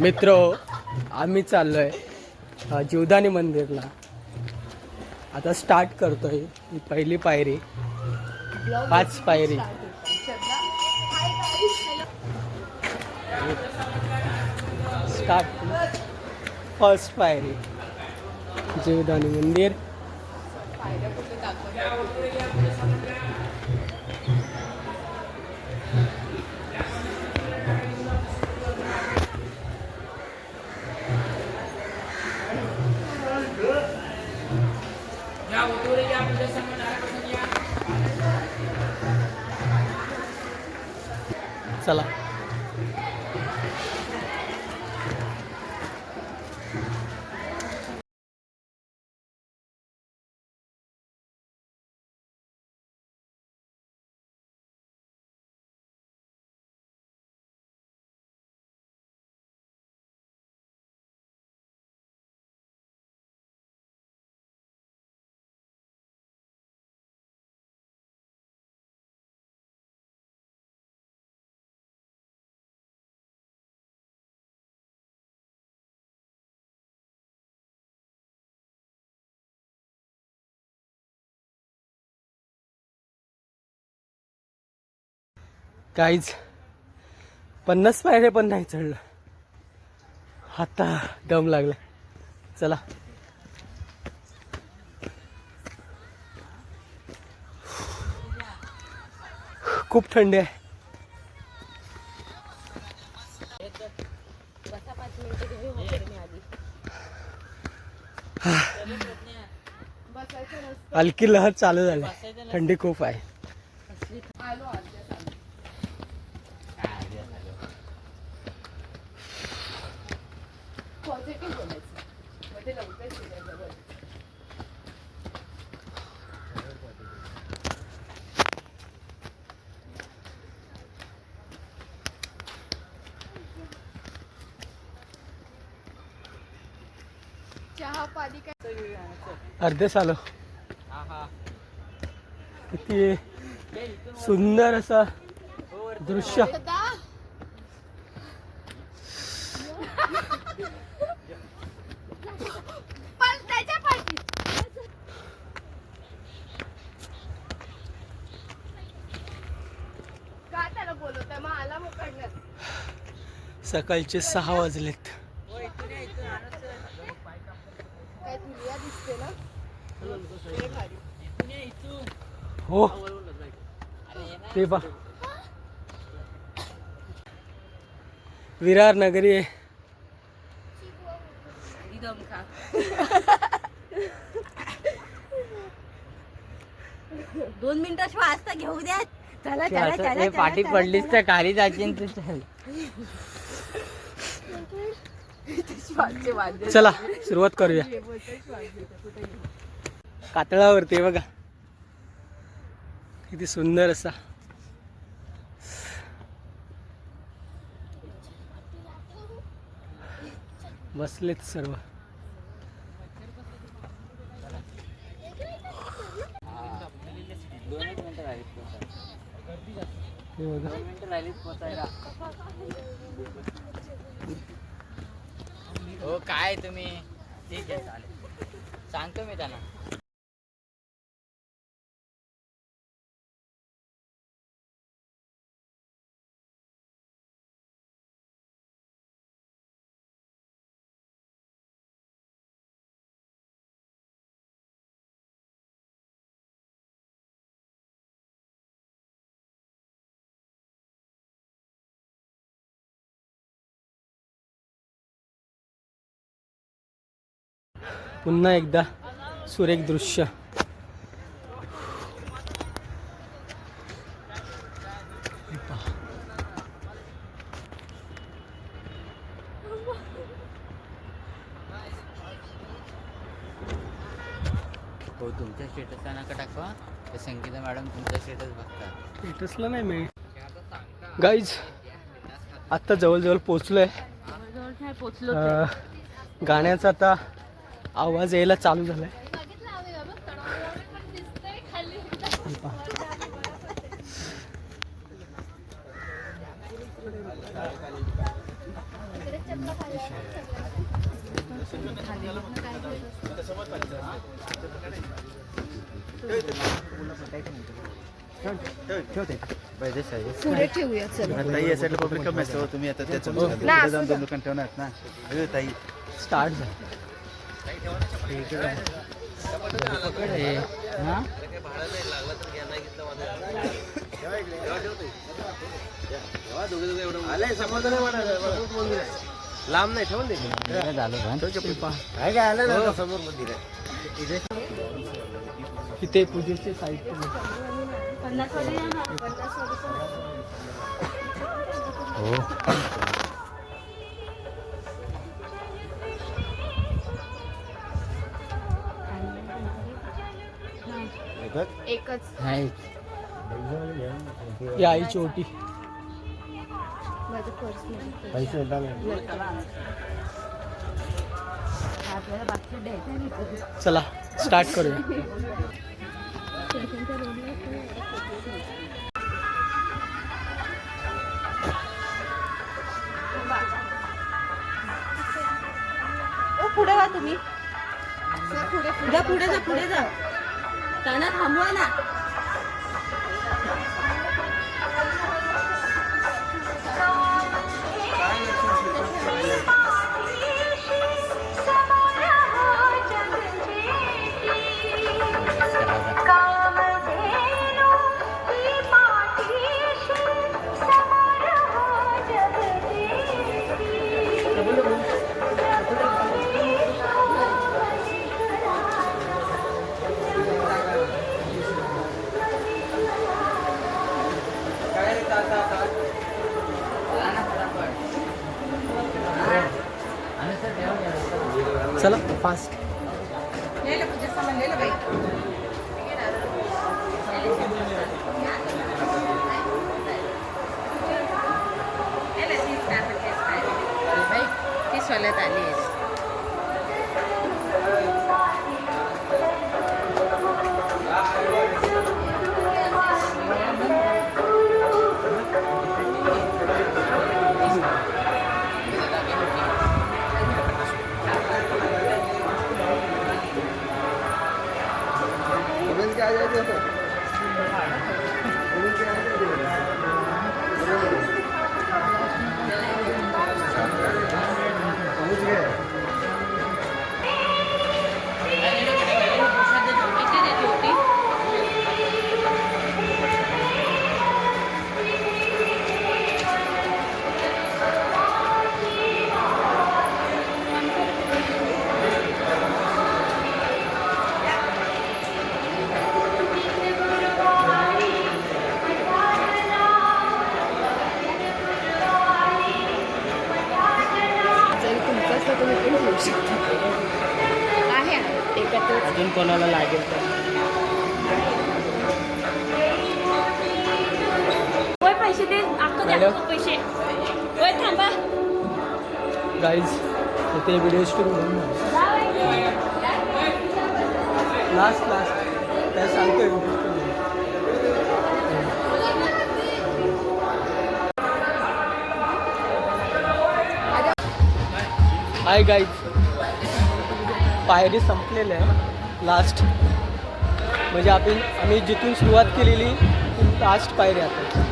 मित्र आम्ही चाललोय जीवदानी मंदिरला. आता स्टार्ट करतोय. ही पहिली पायरी, 5 पायरी. स्टार्ट. फर्स्ट पायरी जीवदानी मंदिर. चला. काहीच 50 पायऱ्या पण नाही चढलं. आता दम लागला. चला. खूप थंडी आहे. हलकी लहर चालू झाली. थंडी खूप आहे. अर्धेच आलो. किती सुंदर असं दृश्य. सकाळचे 6 वाजलेत. हो ते पा विरार नगरी आहे. दोन मिनिटं श्वास तर घेऊ द्या. चला चला चला. पाठी पडलीस तर खाली जायची तू. चल चला सुरुवात करूया. कातळावरती बघा किती सुंदर असा. बसलेत सर्व. हो काय तुम्ही. ठीक आहे चालेल. सांगतो मी त्यांना. पुन्हा एकदा सुरेख दृश्य. हो तुमच्या स्टेटसला नका टाकवा. ते संगीता मॅडम तुमचा स्टेटस बघतात. स्टेटसला नाही मी. गाईज आत्ता जवळजवळ पोचलोय. गाण्याचा आता आवाज यायला चालू झालाय. पुढे ठेवूया चला. ताई या साईडला पब्लिक कमी असते हो, तुम्ही आता त्याच्या नाही, पुढे जाऊन असू दोन दुकान ठेवणार ना. ताई स्टार्ट झालं. हा लांब नाही ठेवून दे झालं समोर मंदिर आहे. इथे पूजेचे साहित्य. 50 वाली या ना, 50 वाली. हो एकच. नाही ही आईची ओटी. माझं पर्स पैसे आपल्याला बाकी द्यायचं नाही. चला स्टार्ट करूया. पुढे वा तुम्ही. पुढे जा. त्यांना थांबवा ना. चला फास्ट. ती सोलत आली आहे. आहे एकत्र. अजून कोणाला लागेल तर पैसे दे. पैसे थांबा. गाईज इथे व्हिडिओ स्टोरी लास्ट त्या सांगतोय. हाय गाईज, पायरी संपलेली आहे लास्ट. म्हणजे आम्ही जिथून सुरुवात केलेली लास्ट पायरी आता.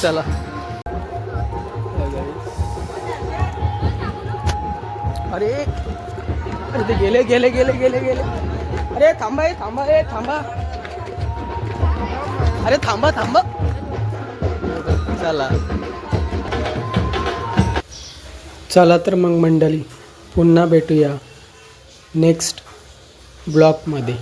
चला अरे ते गेले. अरे थांबा अरे थांबा. चला तर मग मंडळी, पुन्हा भेटूया नेक्स्ट ब्लॉगमध्ये.